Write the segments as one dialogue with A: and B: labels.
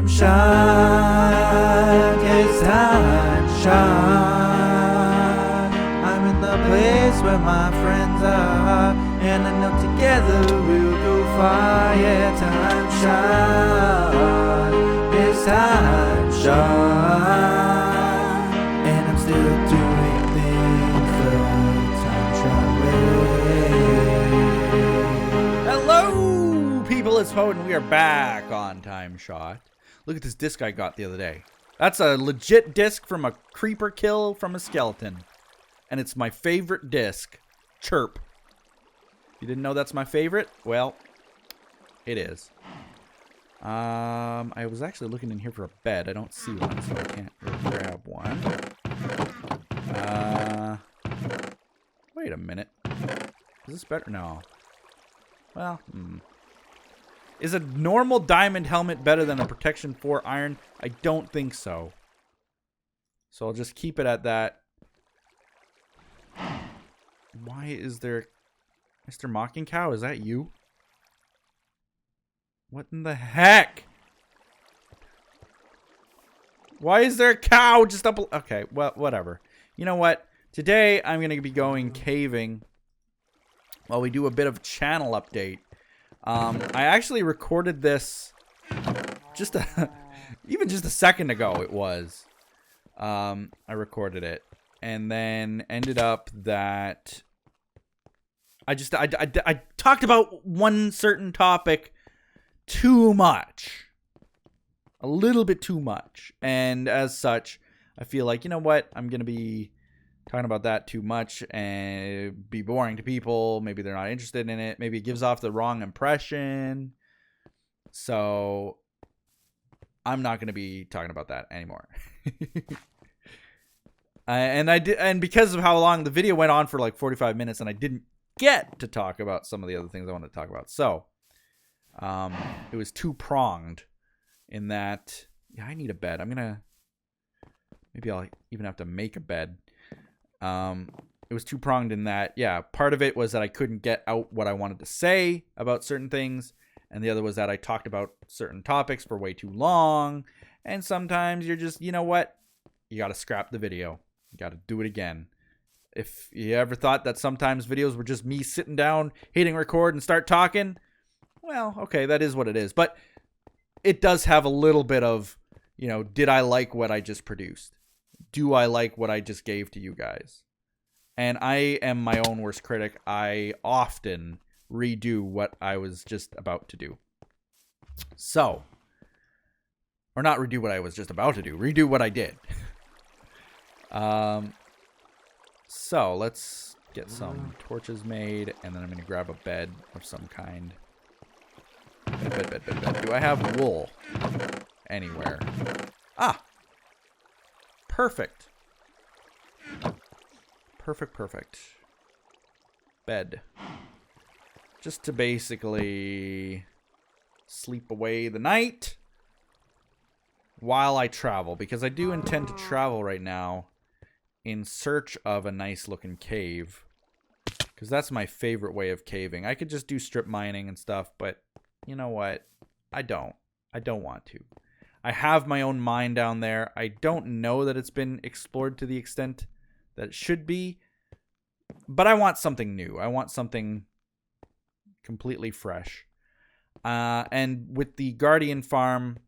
A: TimeShot, it's TimeShot. I'm in the place where my friends are, and I know together we'll go far. Yeah, TimeShot, it's TimeShot, and I'm still doing things the TimeShot way.
B: Hello, people, it's Poe, and we are back on TimeShot. Look at this disc I got the other day. That's a legit disc from a creeper kill from a skeleton. And it's my favorite disc. Chirp. You didn't know that's my favorite? Well, it is. I was actually looking in here for a bed. I don't see one, so I can't really grab one. Wait a minute. Is this better? No. Well, Is a normal diamond helmet better than a protection 4 iron? I don't think so. So I'll just keep it at that. Why is there... Mr. Mocking Cow, is that you? What in the heck? Why is there a cow just up... Okay, well, whatever. You know what? Today, I'm going to be going caving while we do a bit of channel update. I actually recorded this just even just a second ago. It was. I recorded it, and then ended up that I talked about one certain topic too much, a little bit too much, and as such, I feel like, you know what, I'm gonna be talking about that too much and be boring to people. Maybe they're not interested in it. Maybe it gives off the wrong impression. So I'm not going to be talking about that anymore. And because of how long the video went on for like 45 minutes, and I didn't get to talk about some of the other things I wanted to talk about. So it was two-pronged in that, yeah, I need a bed. Maybe I'll even have to make a bed. It was two-pronged in that, yeah, part of it was that I couldn't get out what I wanted to say about certain things, and the other was that I talked about certain topics for way too long, and sometimes you're just, you know what, you gotta scrap the video. You gotta do it again. If you ever thought that sometimes videos were just me sitting down, hitting record, and start talking, well, okay, that is what it is, but it does have a little bit of, you know, did I like what I just produced? Do I like what I just gave to you guys? And I am my own worst critic. I often redo what I was just about to do. So, or not redo what I was just about to do. Redo what I did. So, let's get some torches made. And then I'm going to grab a bed of some kind. Bed. Do I have wool anywhere? Ah! Perfect. Perfect. Bed. Just to basically sleep away the night while I travel. Because I do intend to travel right now in search of a nice looking cave. Because that's my favorite way of caving. I could just do strip mining and stuff, but you know what? I don't want to. I have my own mine down there. I don't know that it's been explored to the extent that it should be. But I want something new. I want something completely fresh. And with the Guardian farm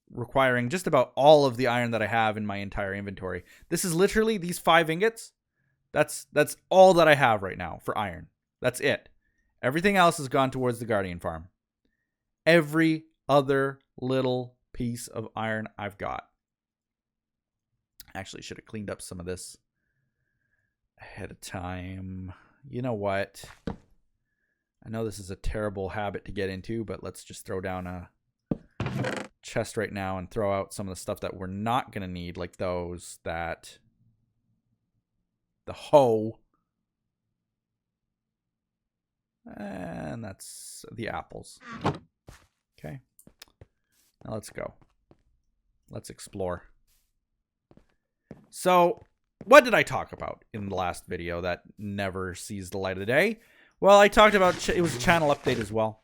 B: requiring just about all of the iron that I have in my entire inventory. This is literally these 5 ingots. That's all that I have right now for iron. That's it. Everything else has gone towards the Guardian farm. Every other little piece of iron I've got. Actually, should have cleaned up some of this ahead of time. You know what? I know this is a terrible habit to get into, but let's just throw down a chest right now and throw out some of the stuff that we're not going to need, like those, the hoe, and that's the apples. Okay. Now let's go. Let's explore. So, what did I talk about in the last video that never sees the light of day? Well, I talked about, it was a channel update as well.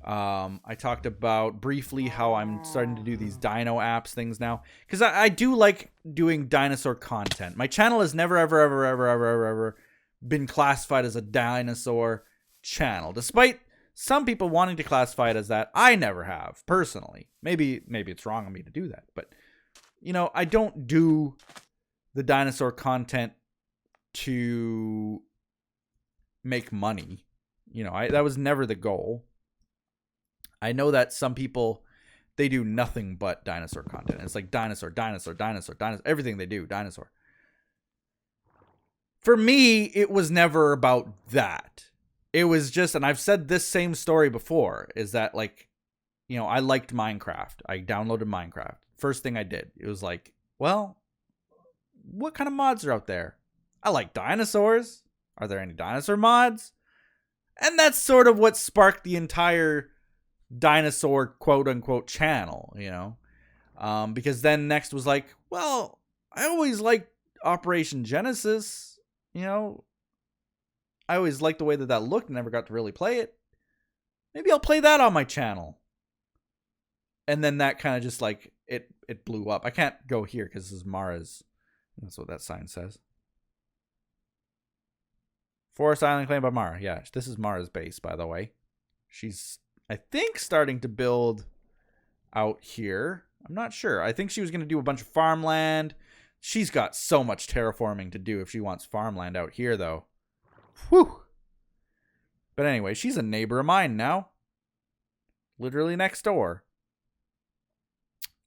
B: I talked about briefly how I'm starting to do these Dino Apps things now. Because I do like doing dinosaur content. My channel has never, ever been classified as a dinosaur channel. Despite some people wanting to classify it as that, I never have, personally. Maybe it's wrong of me to do that. But, you know, I don't do the dinosaur content to make money. You know, that was never the goal. I know that some people, they do nothing but dinosaur content. It's like dinosaur. Everything they do, dinosaur. For me, it was never about that. It was just, and I've said this same story before, is that, like, you know, I liked Minecraft. I downloaded Minecraft. First thing I did, it was like, well, what kind of mods are out there? I like dinosaurs. Are there any dinosaur mods? And that's sort of what sparked the entire dinosaur quote unquote channel, you know, because then next was like, well, I always liked Operation Genesis, you know, I always liked the way that looked, never got to really play it. Maybe I'll play that on my channel. And then that kind of just like it blew up. I can't go here because this is Mara's. That's what that sign says. Forest Island claimed by Mara. Yeah, this is Mara's base, by the way. She's, I think, starting to build out here. I'm not sure. I think she was going to do a bunch of farmland. She's got so much terraforming to do if she wants farmland out here, though. Whew. But anyway, she's a neighbor of mine now. Literally next door.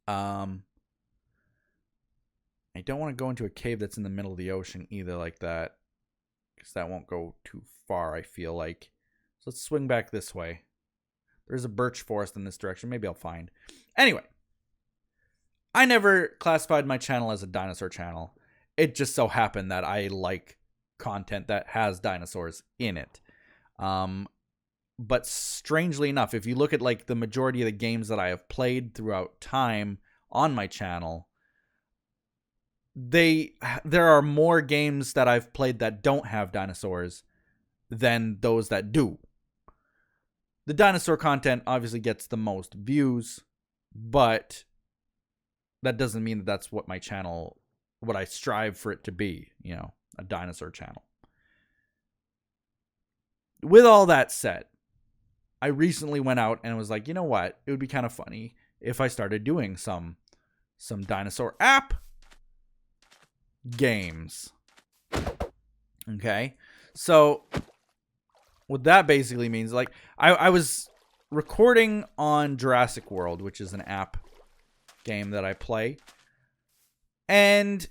B: I don't want to go into a cave that's in the middle of the ocean either like that. Because that won't go too far, I feel like. So let's swing back this way. There's a birch forest in this direction. Maybe I'll find. Anyway. I never classified my channel as a dinosaur channel. It just so happened that I like content that has dinosaurs in it. But strangely enough, if you look at like the majority of the games that I have played throughout time on my channel, there are more games that I've played that don't have dinosaurs than those that do. The dinosaur content obviously gets the most views, but that doesn't mean that that's what my channel, what I strive for it to be, you know, a dinosaur channel. With all that said, I recently went out and was like, you know what? It would be kind of funny if I started doing some dinosaur app games. Okay? So what that basically means, like, I was recording on Jurassic World, which is an app game that I play. And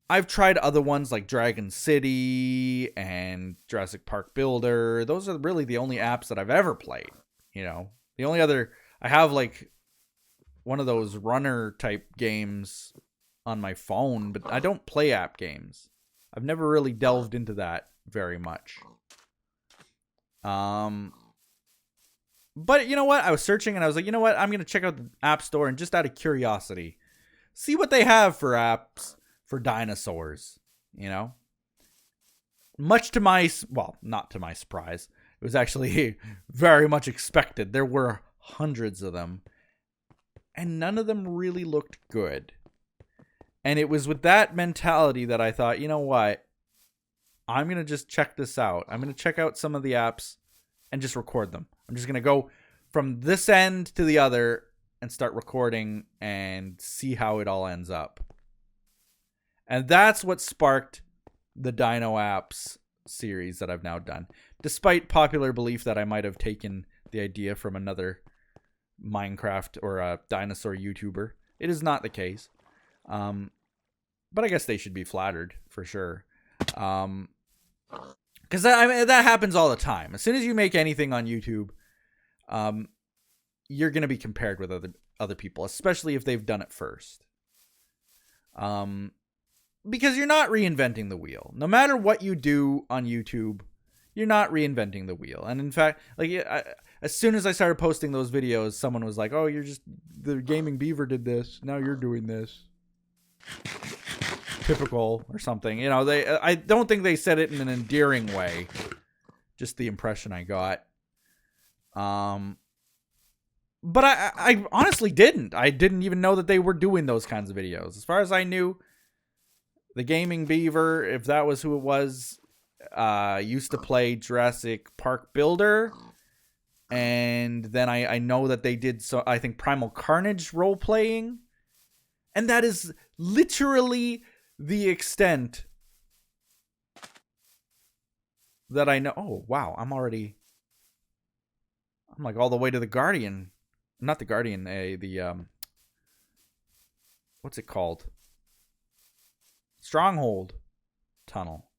B: I've tried other ones like Dragon City and Jurassic Park Builder. Those are really the only apps that I've ever played. You know, the only other, I have like one of those runner type games on my phone, but I don't play app games. I've never really delved into that very much. But you know what? I was searching and I was like, you know what? I'm going to check out the App Store and just out of curiosity, see what they have for apps for dinosaurs, you know? Much to my, well, not to my surprise. It was actually very much expected. There were hundreds of them. And none of them really looked good. And it was with that mentality that I thought, you know what? I'm going to just check this out. I'm going to check out some of the apps and just record them. I'm just going to go from this end to the other and start recording and see how it all ends up. And that's what sparked the Dino Apps series that I've now done. Despite popular belief that I might have taken the idea from another Minecraft or a dinosaur YouTuber. It is not the case. But I guess they should be flattered for sure. Because that happens all the time. As soon as you make anything on YouTube, you're going to be compared with other people, especially if they've done it first. Because you're not reinventing the wheel. No matter what you do on YouTube, you're not reinventing the wheel. And in fact, like as soon as I started posting those videos, someone was like, "Oh, the Gaming Beaver did this. Now you're doing this." Typical or something. You know, I don't think they said it in an endearing way. Just the impression I got. But I honestly didn't. I didn't even know that they were doing those kinds of videos. As far as I knew, the Gaming Beaver, if that was who it was, used to play Jurassic Park Builder. And then I know that they did, so I think, Primal Carnage role-playing. And that is literally the extent that I know. Oh, wow. I'm like all the way to the Guardian. Not the Guardian, what's it called? Stronghold Tunnel.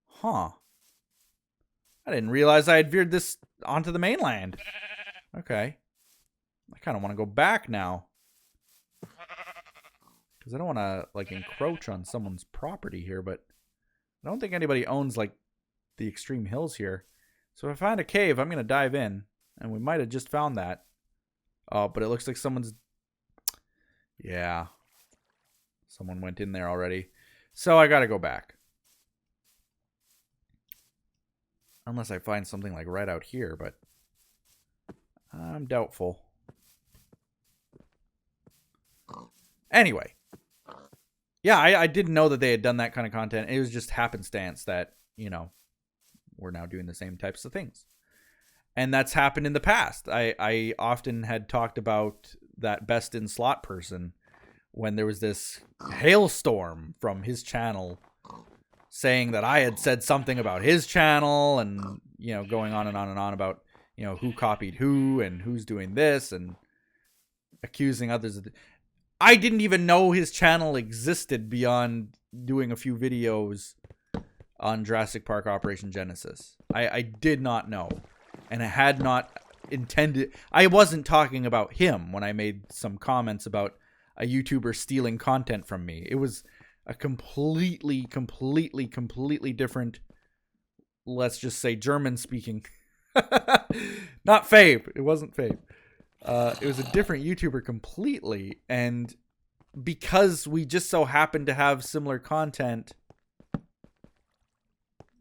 B: Huh. I didn't realize I had veered this onto the mainland. Okay. I kind of want to go back now. Because I don't want to, like, encroach on someone's property here, but I don't think anybody owns, like, the extreme hills here. So if I find a cave, I'm going to dive in. And we might have just found that. Oh, but it looks like someone's... Yeah. Someone went in there already. So I got to go back. Unless I find something, like, right out here, but... I'm doubtful. Anyway. Yeah, I didn't know that they had done that kind of content. It was just happenstance that, you know, we're now doing the same types of things. And that's happened in the past. I often had talked about that Best in Slot person when there was this hailstorm from his channel saying that I had said something about his channel and, you know, going on and on and on about, you know, who copied who and who's doing this and accusing others of... I didn't even know his channel existed beyond doing a few videos on Jurassic Park Operation Genesis. I did not know. And I had not intended... I wasn't talking about him when I made some comments about a YouTuber stealing content from me. It was a completely different, let's just say, German-speaking... Not Fabe. It wasn't Fabe. It was a different YouTuber completely, and because we just so happened to have similar content,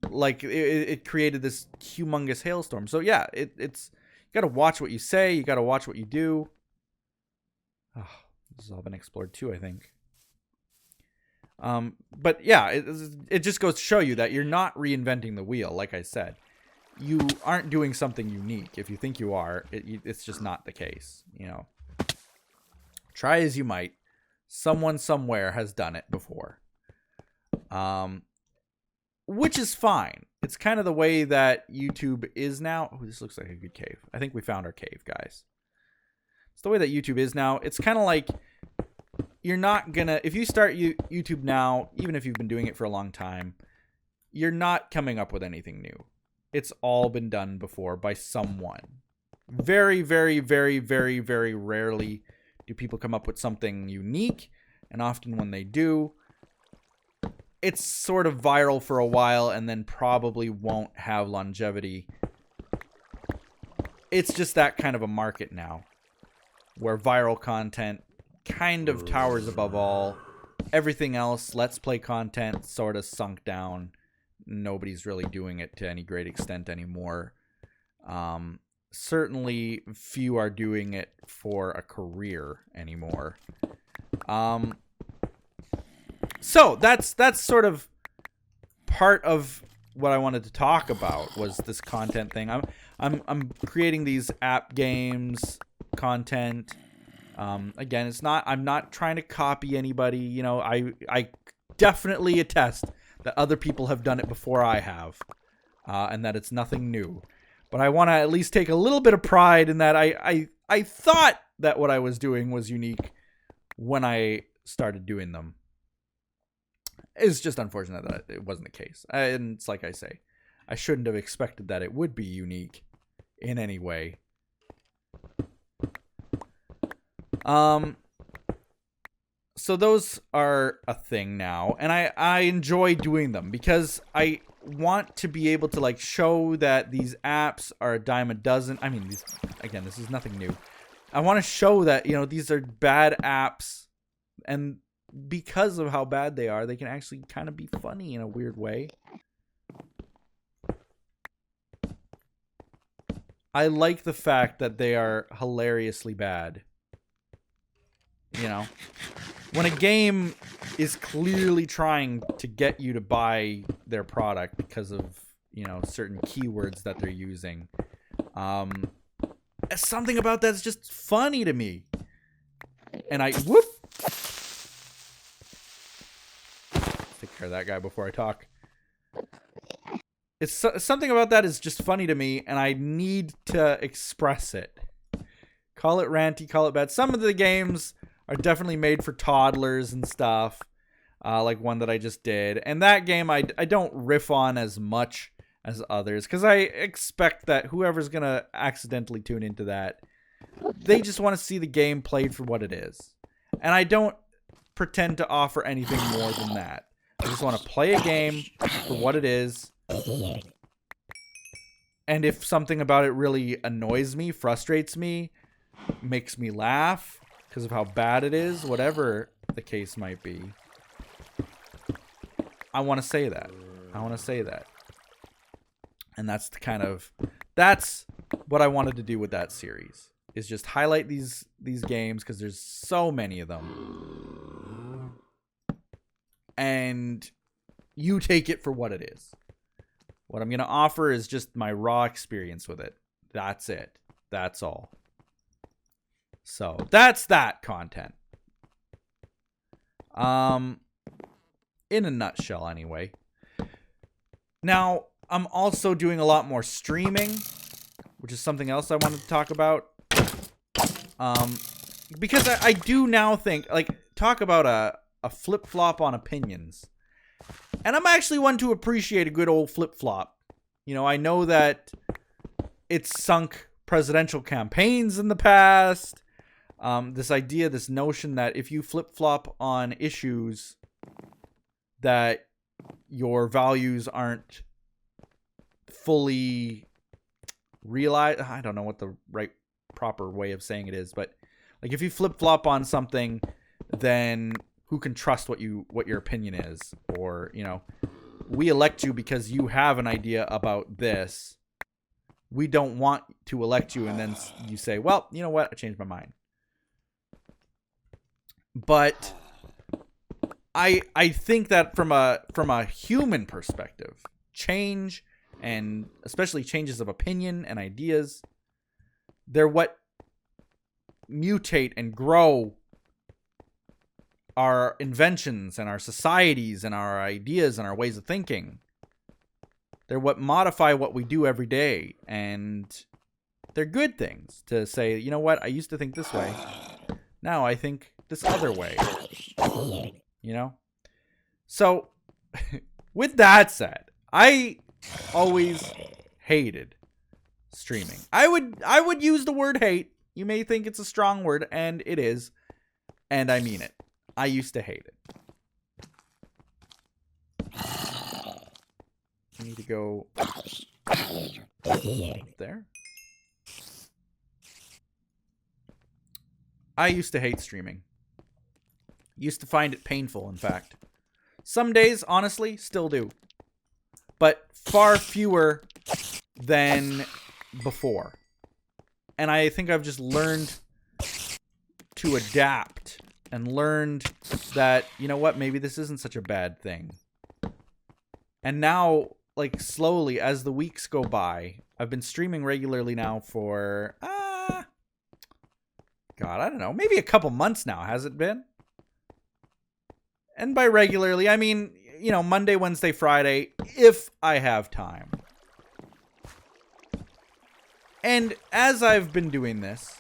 B: like it created this humongous hailstorm. So yeah, it's you got to watch what you say, you got to watch what you do. Oh, this has all been explored too, I think. But yeah, it just goes to show you that you're not reinventing the wheel. Like I said, you aren't doing something unique. If you think you are, it's just not the case. You know, try as you might, someone somewhere has done it before. Which is fine. It's kind of the way that YouTube is now. Oh, this looks like a good cave. I think we found our cave, guys. It's the way that YouTube is now. It's kind of like you're not gonna, if you start YouTube now, even if you've been doing it for a long time, you're not coming up with anything new. It's all been done before by someone. Very, very, very, very, very rarely do people come up with something unique. And often when they do, it's sort of viral for a while and then probably won't have longevity. It's just that kind of a market now, where viral content kind of towers above all. Everything else, Let's Play content, sort of sunk down. Nobody's really doing it to any great extent anymore. Certainly few are doing it for a career anymore. So that's sort of part of what I wanted to talk about, was this content thing. I'm creating these app games content. Again, it's not, I'm not trying to copy anybody. You know, I definitely attest that other people have done it before I have, and that it's nothing new. But I want to at least take a little bit of pride in that I thought that what I was doing was unique when I started doing them. It's just unfortunate that it wasn't the case. And it's like I say, I shouldn't have expected that it would be unique in any way. So those are a thing now, and I enjoy doing them because I want to be able to, like, show that these apps are a dime a dozen. I mean, again, this is nothing new. I want to show that, you know, these are bad apps, and because of how bad they are, they can actually kind of be funny in a weird way. I like the fact that they are hilariously bad. You know, when a game is clearly trying to get you to buy their product because of, you know, certain keywords that they're using, something about that's just funny to me. And whoop. Take care of that guy before I talk. It's something about that is just funny to me, and I need to express it. Call it ranty, call it bad. Some of the games are definitely made for toddlers and stuff, like one that I just did. And that game I don't riff on as much as others, because I expect that whoever's going to accidentally tune into that, they just want to see the game played for what it is. And I don't pretend to offer anything more than that. I just want to play a game for what it is. And if something about it really annoys me, frustrates me, makes me laugh because of how bad it is, whatever the case might be, I want to say that. I want to say that. And that's that's what I wanted to do with that series, is just highlight these games, because there's so many of them. And you take it for what it is. What I'm going to offer is just my raw experience with it. That's it. That's all. So, that's that content. In a nutshell, anyway. Now, I'm also doing a lot more streaming, which is something else I wanted to talk about. Because I do now think, like, talk about a flip-flop on opinions. And I'm actually one to appreciate a good old flip-flop. You know, I know that it's sunk presidential campaigns in the past. This idea, this notion that if you flip-flop on issues, that your values aren't fully realized. I don't know what the right proper way of saying it is, but like if you flip-flop on something, then who can trust what your opinion is? Or, you know, we elect you because you have an idea about this. We don't want to elect you, and then you say, well, you know what? I changed my mind. But I think that from a human perspective, change, and especially changes of opinion and ideas, they're what mutate and grow our inventions and our societies and our ideas and our ways of thinking. They're what modify what we do every day. And they're good things to say, you know what? I used to think this way. Now I think this other way. You know? So, with that said, I always hated streaming. I would use the word hate. You may think it's a strong word, and it is. And I mean it. I used to hate it. I need to go there. I used to hate streaming. Used to find it painful, in fact. Some days, honestly, still do. But far fewer than before. And I think I've just learned to adapt and learned that, you know what, maybe this isn't such a bad thing. And now, like, slowly, as the weeks go by, I've been streaming regularly now for, God, I don't know, maybe a couple months now, has it been? And by regularly, I mean, you know, Monday, Wednesday, Friday, if I have time. And as I've been doing this,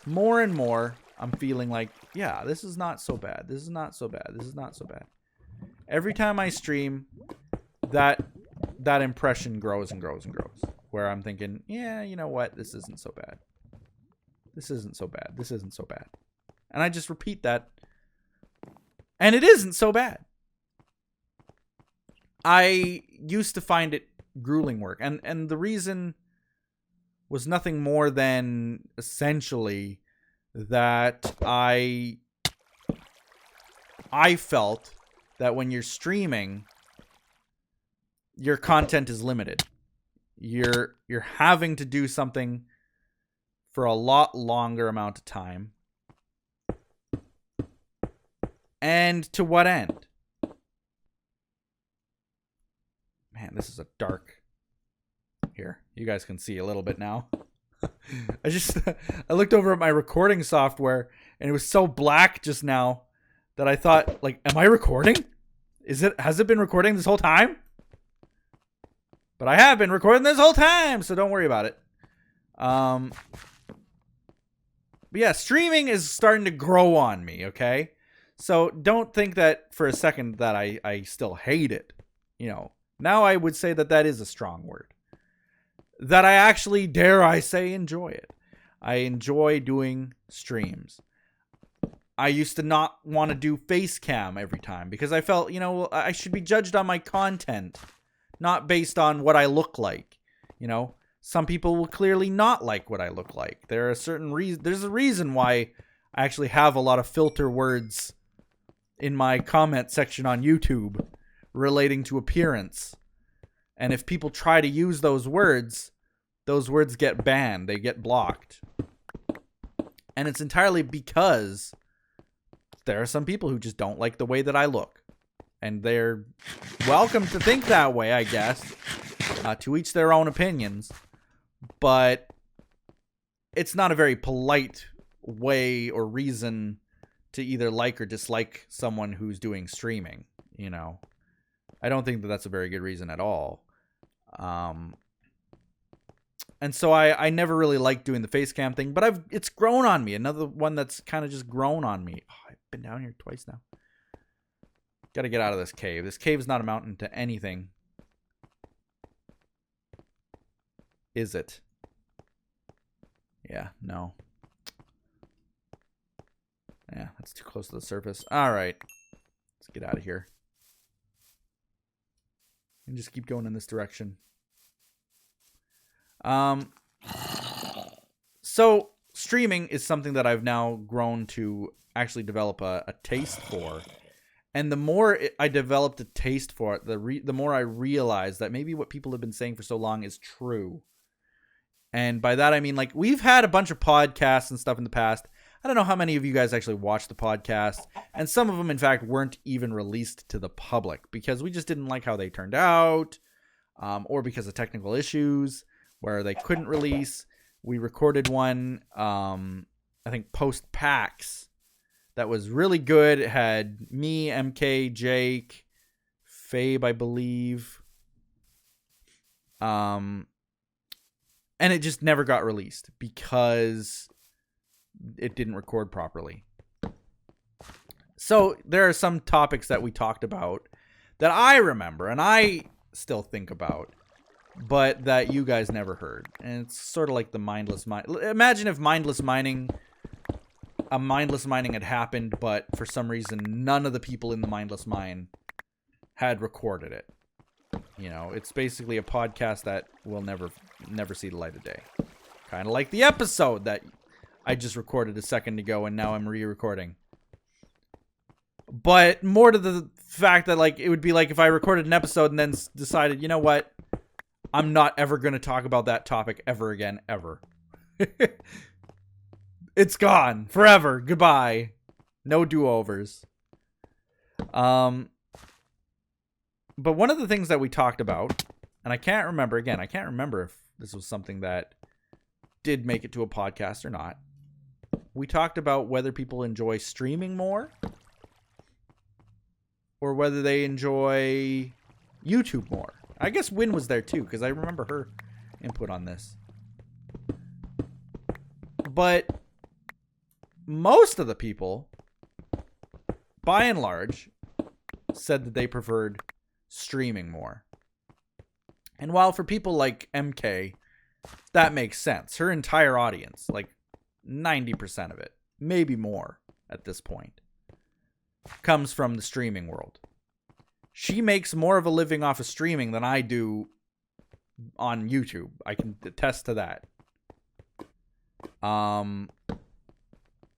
B: more and more, I'm feeling like, yeah, this is not so bad. This is not so bad. This is not so bad. Every time I stream, that impression grows and grows and grows. Where I'm thinking, yeah, you know what? This isn't so bad. This isn't so bad. This isn't so bad. And I just repeat that. And it isn't so bad. I used to find it grueling work. And the reason was nothing more than essentially that I felt that when you're streaming, your content is limited. You're having to do something for a lot longer amount of time. And to what end? Man, this is a dark... Here, you guys can see a little bit now. I looked over at my recording software and it was so black just now that I thought, like, am I recording? Has it been recording this whole time? But I have been recording this whole time, so don't worry about it. But yeah, streaming is starting to grow on me, okay? So don't think that for a second that I still hate it. You know, now I would say that is a strong word. That I actually, dare I say, enjoy it. I enjoy doing streams. I used to not want to do face cam every time because I felt, you know, I should be judged on my content, not based on what I look like. You know, some people will clearly not like what I look like. There are certain reasons. There's a reason why I actually have a lot of filter words in my comment section on YouTube relating to appearance. And if people try to use those words get banned. They get blocked. And it's entirely because there are some people who just don't like the way that I look. And they're welcome to think that way, I guess. To each their own opinions. But it's not a very polite way or reason to either like or dislike someone who's doing streaming, you know. I don't think that that's a very good reason at all. And so I never really liked doing the face cam thing, but it's grown on me. Another one that's kind of just grown on me. Oh, I've been down here twice now. Got to get out of this cave. This cave is not amounting to anything. Is it? Yeah, no. Yeah, that's too close to the surface. All right. Let's get out of here. And just keep going in this direction. So streaming is something that I've now grown to actually develop a taste for. And the more I developed a taste for it, the more I realized that maybe what people have been saying for so long is true. And by that, I mean, like, we've had a bunch of podcasts and stuff in the past. I don't know how many of you guys actually watched the podcast. And some of them, in fact, weren't even released to the public because we just didn't like how they turned out, or because of technical issues where they couldn't release. We recorded one, I think, post PAX that was really good. It had me, MK, Jake, Fabe, I believe. And it just never got released because it didn't record properly. So there are some topics that we talked about that I remember and I still think about, but that you guys never heard. And it's sort of like the mindless mine. Imagine if mindless mining had happened, but for some reason none of the people in the mindless mine had recorded it. You know, it's basically a podcast that will never see the light of day. Kind of like the episode that I just recorded a second ago and now I'm re-recording. But more to the fact that, like, it would be like if I recorded an episode and then decided, you know what? I'm not ever going to talk about that topic ever again, ever. It's gone forever. Goodbye. No do-overs. But one of the things that we talked about, and I can't remember if this was something that did make it to a podcast or not. We talked about whether people enjoy streaming more or whether they enjoy YouTube more. I guess Win was there too, because I remember her input on this. But most of the people, by and large, said that they preferred streaming more. And while for people like MK, that makes sense. Her entire audience, like 90% of it, maybe more at this point, comes from the streaming world. She makes more of a living off of streaming than I do on YouTube. I can attest to that.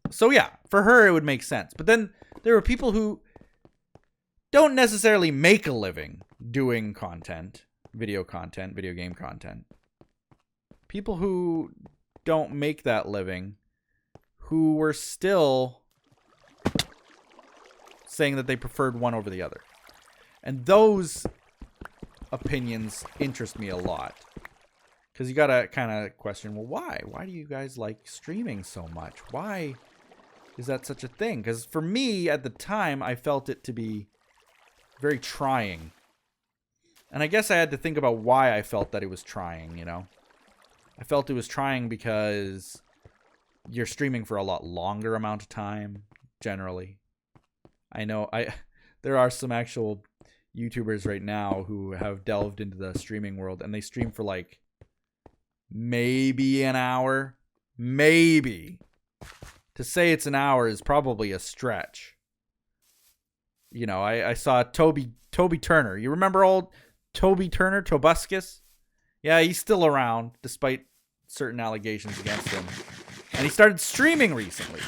B: So yeah, for her it would make sense. But then there are people who don't necessarily make a living doing content. video content, video game content. People who don't make that living, who were still saying that they preferred one over the other. And those opinions interest me a lot. Because you gotta kind of question, well, why? Why do you guys like streaming so much? Why is that such a thing? Because for me, at the time, I felt it to be very trying. And I guess I had to think about why I felt that it was trying, you know? I felt it was trying because you're streaming for a lot longer amount of time, generally. I know there are some actual YouTubers right now who have delved into the streaming world, and they stream for like maybe an hour. Maybe. To say it's an hour is probably a stretch. You know, I saw Toby Turner. You remember old Toby Turner, Tobuscus? Yeah, he's still around, despite certain allegations against him. And he started streaming recently.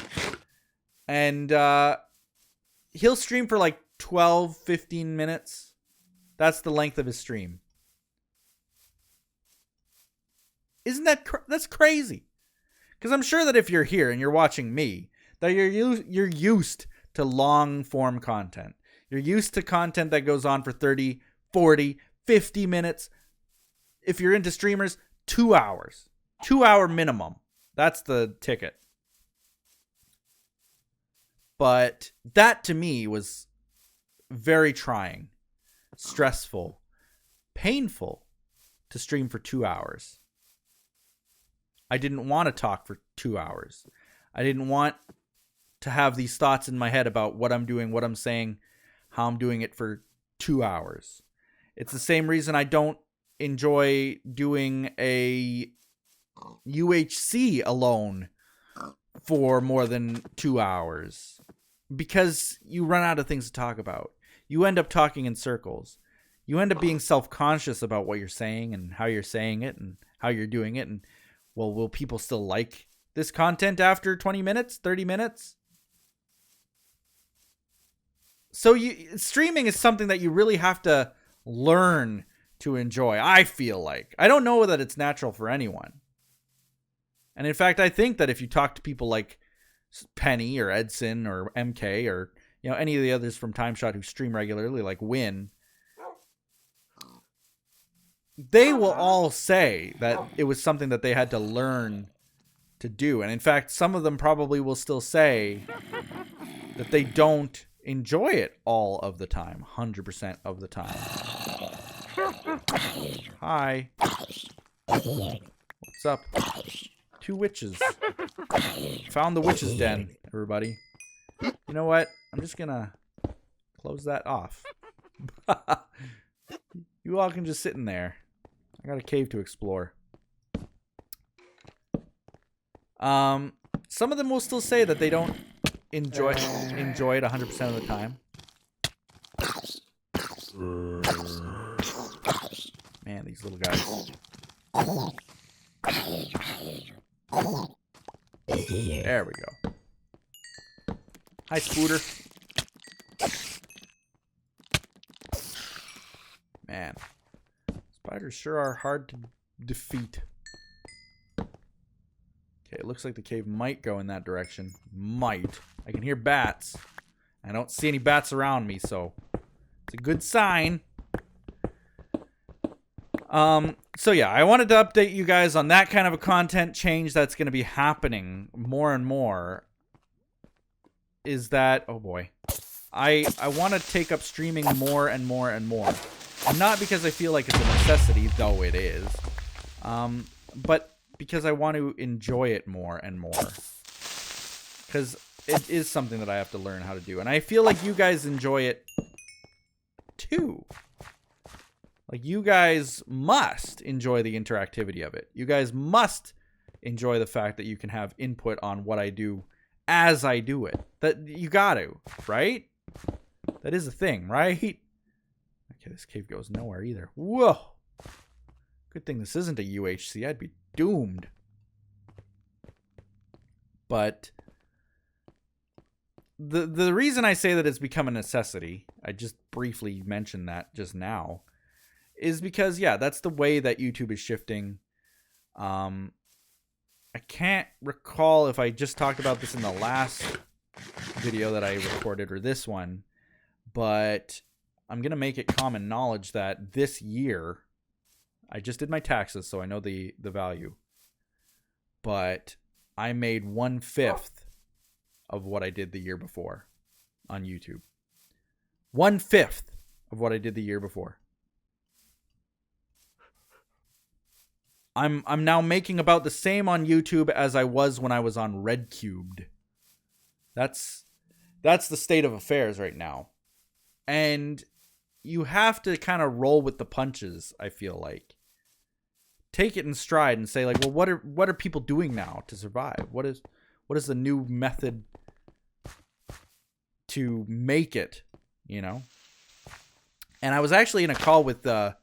B: And he'll stream for like 12, 15 minutes. That's the length of his stream. Isn't that that's crazy? Because I'm sure that if you're here and you're watching me, that you're used to long form content. You're used to content that goes on for 30, 40, 50 minutes. If you're into streamers, 2 hours. 2 hour minimum. That's the ticket. But that to me was very trying, stressful, painful to stream for 2 hours. I didn't want to talk for 2 hours. I didn't want to have these thoughts in my head about what I'm doing, what I'm saying, how I'm doing it for 2 hours. It's the same reason I don't enjoy doing a UHC alone for more than 2 hours. Because you run out of things to talk about. You end up talking in circles. You end up being self-conscious about what you're saying and how you're saying it and how you're doing it. And, well, will people still like this content after 20 minutes, 30 minutes? So streaming is something that you really have to learn to enjoy, I feel like. I don't know that it's natural for anyone. And in fact, I think that if you talk to people like Penny or Edson or MK or any of the others from TimeShot who stream regularly, like Win, they will all say that it was something that they had to learn to do. And in fact, some of them probably will still say that they don't enjoy it all of the time, 100% of the time. Hi. What's up? 2 witches. Found the witch's den, everybody. You know what? I'm just gonna close that off. You all can just sit in there. I got a cave to explore. Some of them will still say that they don't enjoy it 100% of the time. Man, these little guys. There we go. Hi, Scooter. Man, spiders sure are hard to defeat. Okay, it looks like the cave might go in that direction. Might. I can hear bats. I don't see any bats around me, so it's a good sign. So yeah, I wanted to update you guys on that kind of a content change that's going to be happening more and more. Is that, oh boy, I want to take up streaming more and more and more. And not because I feel like it's a necessity, though it is, but because I want to enjoy it more and more. Because it is something that I have to learn how to do. And I feel like you guys enjoy it too. Like, you guys must enjoy the interactivity of it. You guys must enjoy the fact that you can have input on what I do as I do it. That you got to, right? That is a thing, right? Okay, this cave goes nowhere either. Whoa. Good thing this isn't a UHC. I'd be doomed. But the reason I say that it's become a necessity, I just briefly mentioned that just now, is because, yeah, that's the way that YouTube is shifting. I can't recall if I just talked about this in the last video that I recorded or this one, but I'm going to make it common knowledge that this year, I just did my taxes, so I know the value, but I made 1/5 of what I did the year before on YouTube. 1/5 of what I did the year before. I'm now making about the same on YouTube as I was when I was on RedCubed. That's the state of affairs right now. And you have to kind of roll with the punches, I feel like. Take it in stride and say, like, well, what are people doing now to survive? What is the new method to make it, you know? And I was actually in a call with the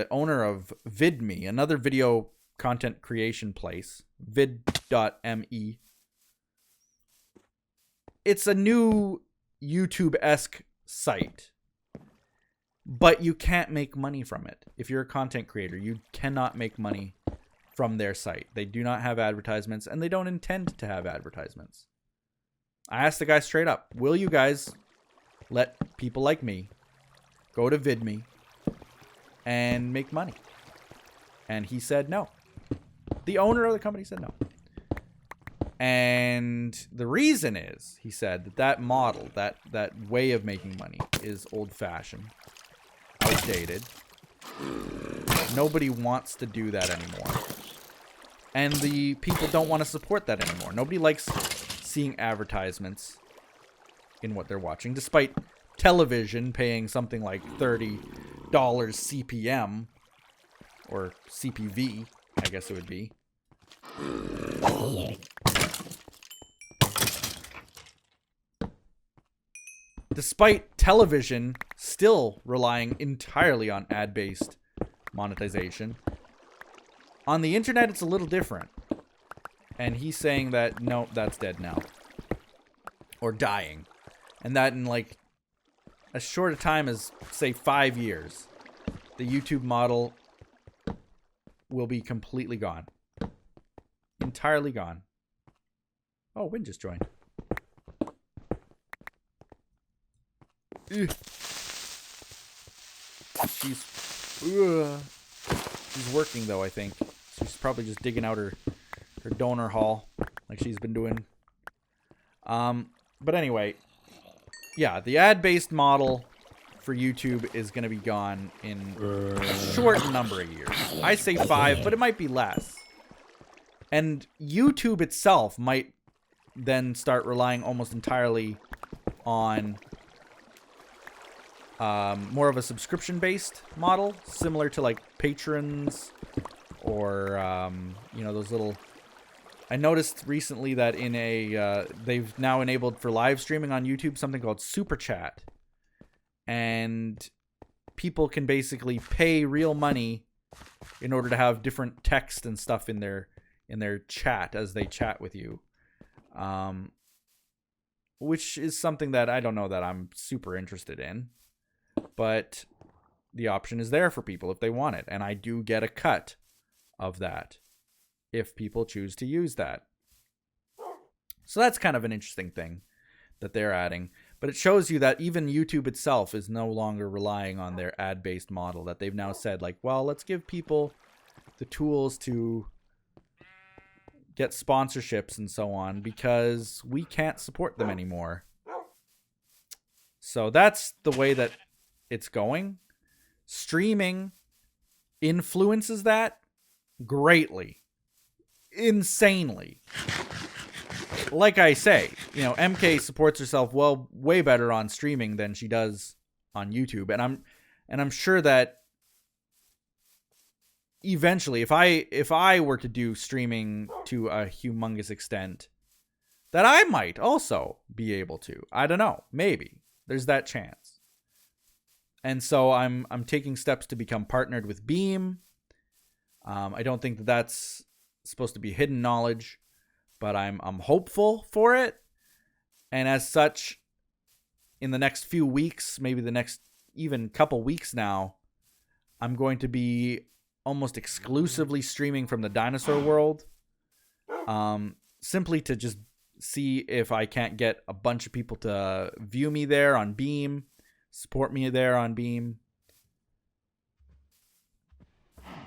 B: owner of VidMe, another video content creation place, vid.me. It's a new YouTube-esque site, but you can't make money from it. If you're a content creator, you cannot make money from their site. They do not have advertisements, and they don't intend to have advertisements. I asked the guy straight up, will you guys let people like me go to VidMe and make money? And he said no. The owner of the company said no. And the reason is, he said, that model, that way of making money is old-fashioned, outdated. Nobody wants to do that anymore. And the people don't want to support that anymore. Nobody likes seeing advertisements in what they're watching, despite television paying something like $30 CPM, or CPV, I guess it would be. Despite television still relying entirely on ad-based monetization, on the internet it's a little different. And he's saying that, no, that's dead now. Or dying. And that in like as short a time as, say, 5 years, the YouTube model will be completely gone. Entirely gone. Oh, Win just joined. Ugh. She's working, though, I think. She's probably just digging out her donor haul like she's been doing. But anyway, yeah, the ad-based model for YouTube is going to be gone in a short number of years. I say 5, but it might be less. And YouTube itself might then start relying almost entirely on more of a subscription-based model, similar to like patrons or, you know, those little... I noticed recently that in they've now enabled for live streaming on YouTube something called Super Chat. And people can basically pay real money in order to have different text and stuff in their chat as they chat with you. Which is something that I don't know that I'm super interested in. But the option is there for people if they want it. And I do get a cut of that if people choose to use that. So that's kind of an interesting thing that they're adding. But it shows you that even YouTube itself is no longer relying on their ad-based model. That they've now said, like, well, let's give people the tools to get sponsorships and so on because we can't support them anymore. So that's the way that it's going. Streaming influences that greatly. Insanely. Like I say, you know, MK supports herself way better on streaming than she does on YouTube, and I'm sure that eventually, if I were to do streaming to a humongous extent, that I might also be able to. I don't know, maybe there's that chance. And so I'm taking steps to become partnered with Beam. I don't think that that's supposed to be hidden knowledge, but I'm hopeful for it. And as such, in the next few weeks, maybe the next even couple weeks now, I'm going to be almost exclusively streaming from the dinosaur world. Simply to just see if I can't get a bunch of people to view me there on Beam, support me there on Beam.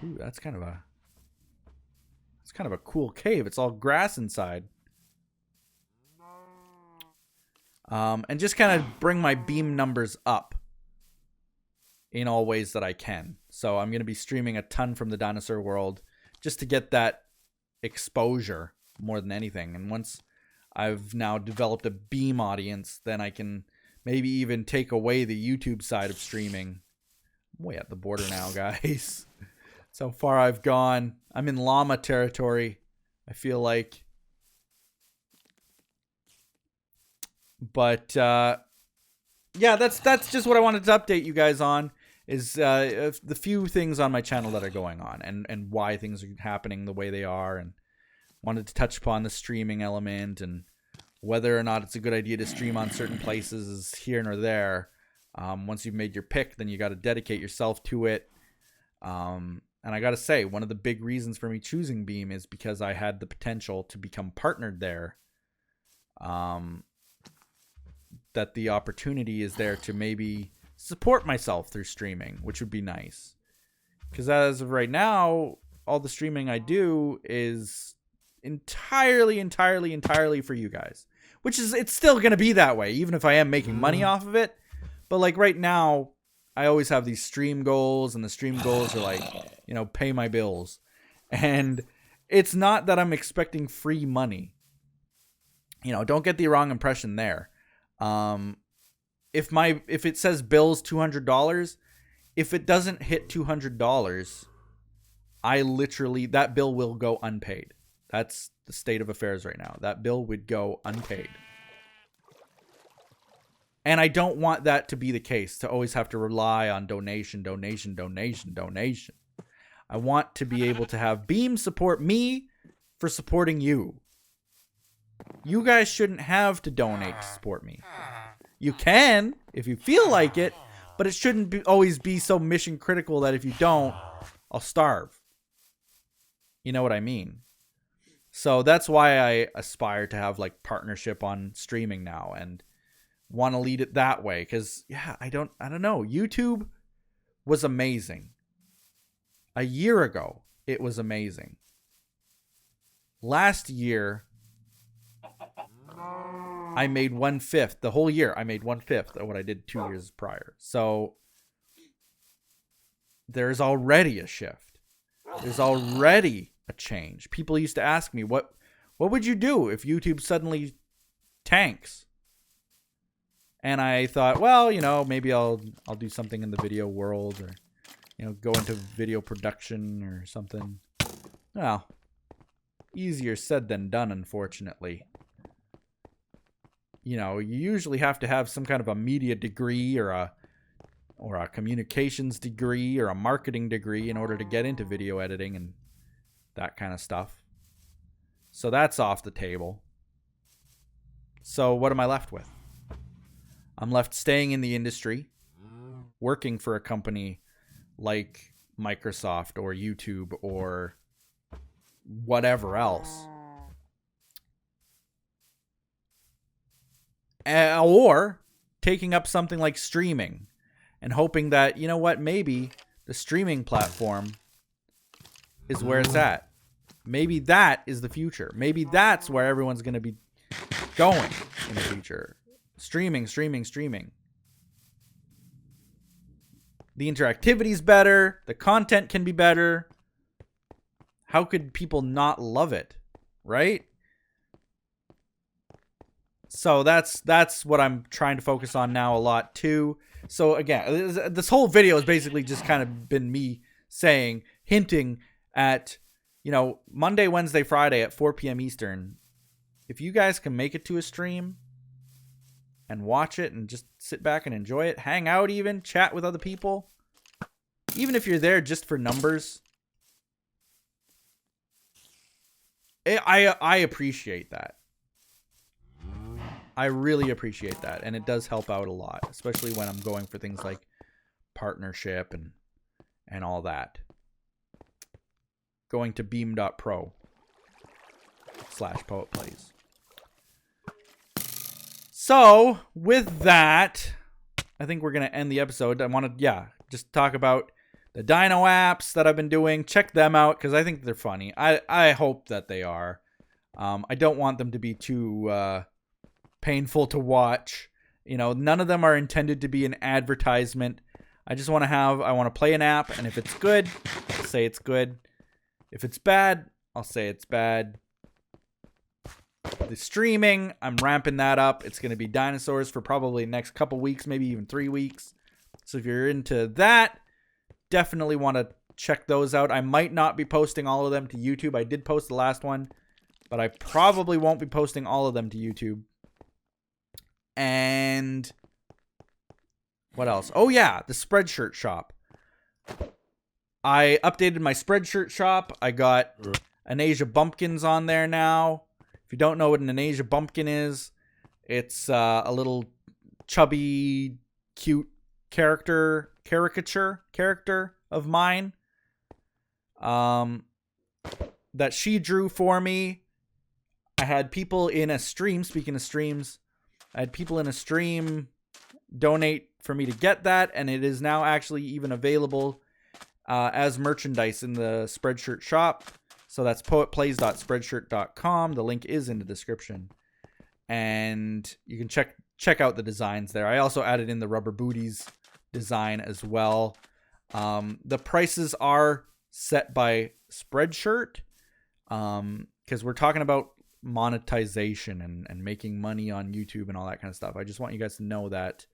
B: Ooh, that's kind of a cool cave. It's all grass inside. And just kind of bring my Beam numbers up in all ways that I can. So I'm going to be streaming a ton from the dinosaur world just to get that exposure more than anything. And once I've now developed a Beam audience, then I can maybe even take away the YouTube side of streaming. I'm way at the border now, guys. That's how far I've gone. I'm in llama territory, I feel like. But yeah, that's just what I wanted to update you guys on, is the few things on my channel that are going on and why things are happening the way they are, and wanted to touch upon the streaming element and whether or not it's a good idea to stream on certain places is here nor there. Once you've made your pick, then you got to dedicate yourself to it. And I got to say, one of the big reasons for me choosing Beam is because I had the potential to become partnered there. That the opportunity is there to maybe support myself through streaming, which would be nice. Because as of right now, all the streaming I do is entirely for you guys. Which is, it's still going to be that way, even if I am making money off of it. But like right now, I always have these stream goals, and the stream goals are like, you know, pay my bills. And it's not that I'm expecting free money. You know, don't get the wrong impression there. If it says bills $200, if it doesn't hit $200, that bill will go unpaid. That's the state of affairs right now. That bill would go unpaid. And I don't want that to be the case, to always have to rely on donation. I want to be able to have Beam support me for supporting you. You guys shouldn't have to donate to support me. You can, if you feel like it, but it shouldn't always be so mission critical that if you don't, I'll starve. You know what I mean? So that's why I aspire to have like partnership on streaming now, and want to lead it that way. Because yeah, I don't know. YouTube was amazing. A year ago, it was amazing. Last year, I made 1/5. The whole year, I made 1/5 of what I did 2 years prior. So there's already a shift. There's already a change. People used to ask me, what would you do if YouTube suddenly tanks? And I thought, well, you know, maybe I'll do something in the video world, or, you know, go into video production or something. Well, easier said than done, unfortunately. You know, you usually have to have some kind of a media degree or a communications degree or a marketing degree in order to get into video editing and that kind of stuff. So that's off the table. So what am I left with? I'm left staying in the industry, working for a company like Microsoft or YouTube or whatever else. Or taking up something like streaming and hoping that, you know what, maybe the streaming platform is where it's at. Maybe that is the future. Maybe that's where everyone's going to be going in the future. Streaming. The interactivity's better. The content can be better. How could people not love it? Right? So that's what I'm trying to focus on now a lot too. So again, this whole video has basically just kind of been me hinting at, you know, Monday, Wednesday, Friday at 4 p.m. Eastern. If you guys can make it to a stream and watch it and just sit back and enjoy it, hang out even, chat with other people, even if you're there just for numbers, I appreciate that. I really appreciate that, and it does help out a lot, especially when I'm going for things like partnership and all that. Going to beam.pro/poetplays. So, with that, I think we're going to end the episode. I want to, just talk about the Dino Apps that I've been doing. Check them out because I think they're funny. I hope that they are. I don't want them to be too painful to watch. You know, none of them are intended to be an advertisement. I just want to play an app, and if it's good, I'll say it's good. If it's bad, I'll say it's bad. The streaming, I'm ramping that up. It's going to be dinosaurs for probably the next couple weeks, maybe even 3 weeks. So if you're into that, definitely want to check those out. I might not be posting all of them to YouTube. I did post the last one, but I probably won't be posting all of them to YouTube. And what else? Oh yeah, the Spreadshirt shop. I updated my Spreadshirt shop. I got an Asia Bumpkins on there now. If you don't know what an Asia Bumpkin is, it's a little chubby, cute caricature character of mine that she drew for me. I had people in a stream, speaking of streams, I had people in a stream donate for me to get that, and it is now actually even available as merchandise in the Spreadshirt shop. So that's poetplays.spreadshirt.com. The link is in the description. And you can check out the designs there. I also added in the rubber booties design as well. The prices are set by Spreadshirt because we're talking about monetization and making money on YouTube and all that kind of stuff. I just want you guys to know that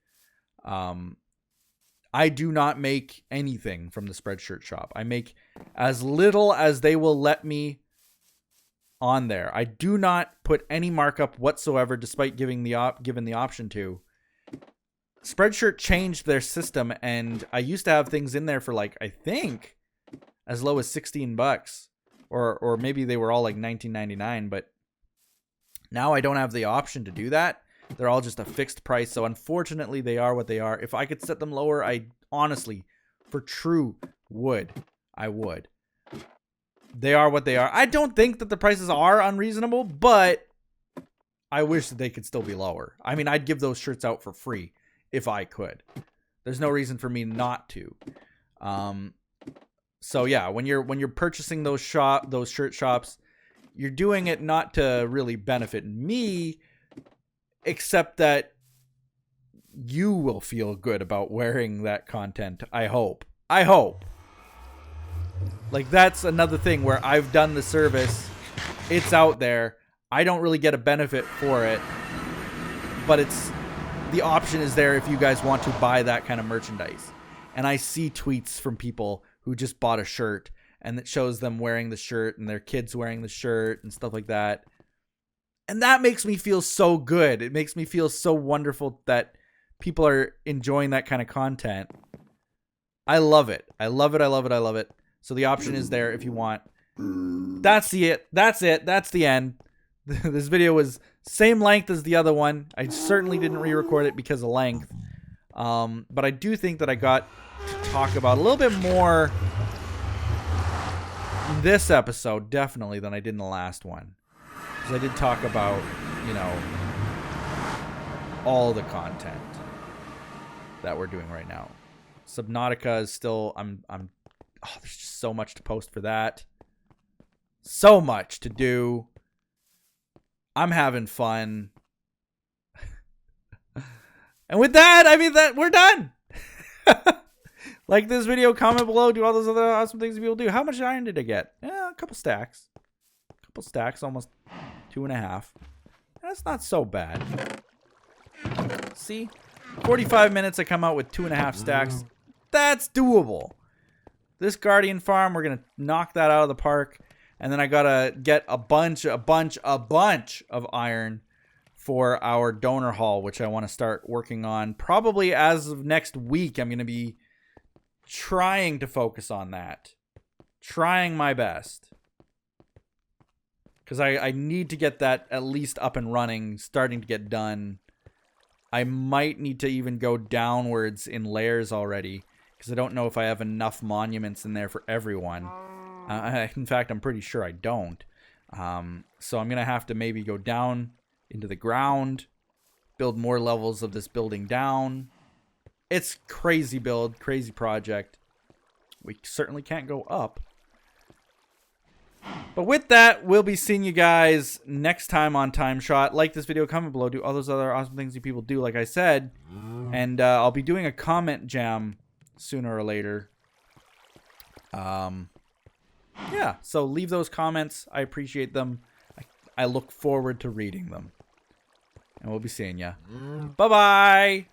B: I do not make anything from the Spreadshirt shop. I make as little as they will let me on there. I do not put any markup whatsoever, despite given the option to. Spreadshirt changed their system, and I used to have things in there for like, I think, as low as $16, or maybe they were all like $19.99. But now I don't have the option to do that. They're all just a fixed price. So unfortunately, they are what they are. If I could set them lower, I honestly, for true, would. I would. They are what they are. I don't think that the prices are unreasonable, but I wish that they could still be lower. I mean, I'd give those shirts out for free if I could. There's no reason for me not to. So yeah, when you're purchasing those shirt shops, you're doing it not to really benefit me, except that you will feel good about wearing that content. I hope. Like, that's another thing where I've done the service. It's out there. I don't really get a benefit for it, but the option is there if you guys want to buy that kind of merchandise. And I see tweets from people who just bought a shirt, and it shows them wearing the shirt and their kids wearing the shirt and stuff like that. And that makes me feel so good. It makes me feel so wonderful that people are enjoying that kind of content. I love it. I love it. So the option is there if you want. That's it. That's the end. This video was same length as the other one. I certainly didn't re-record it because of length. But I do think that I got to talk about a little bit more in this episode, definitely, than I did in the last one. Because I did talk about, all the content that we're doing right now. Subnautica is still, there's just so much to post for that. So much to do. I'm having fun. And with that, I mean that we're done. Like this video, comment below, do all those other awesome things people do. How much iron did I get? A couple stacks. Almost 2.5. That's not so bad. See? 45 minutes, I come out with 2.5 stacks. That's doable. This Guardian farm, we're going to knock that out of the park. And then I got to get a bunch of iron for our donor haul, which I want to start working on. Probably as of next week, I'm going to be trying to focus on that. Trying my best. Because I need to get that at least up and running, starting to get done. I might need to even go downwards in layers already because I don't know if I have enough monuments in there for everyone. In fact, I'm pretty sure I don't. So I'm going to have to maybe go down into the ground, build more levels of this building down. It's crazy build, crazy project. We certainly can't go up. But with that, we'll be seeing you guys next time on TimeShot. Like this video, comment below, do all those other awesome things you people do, like I said. And I'll be doing a comment jam sooner or later. Yeah, so leave those comments. I appreciate them. I look forward to reading them. And we'll be seeing ya. Bye-bye!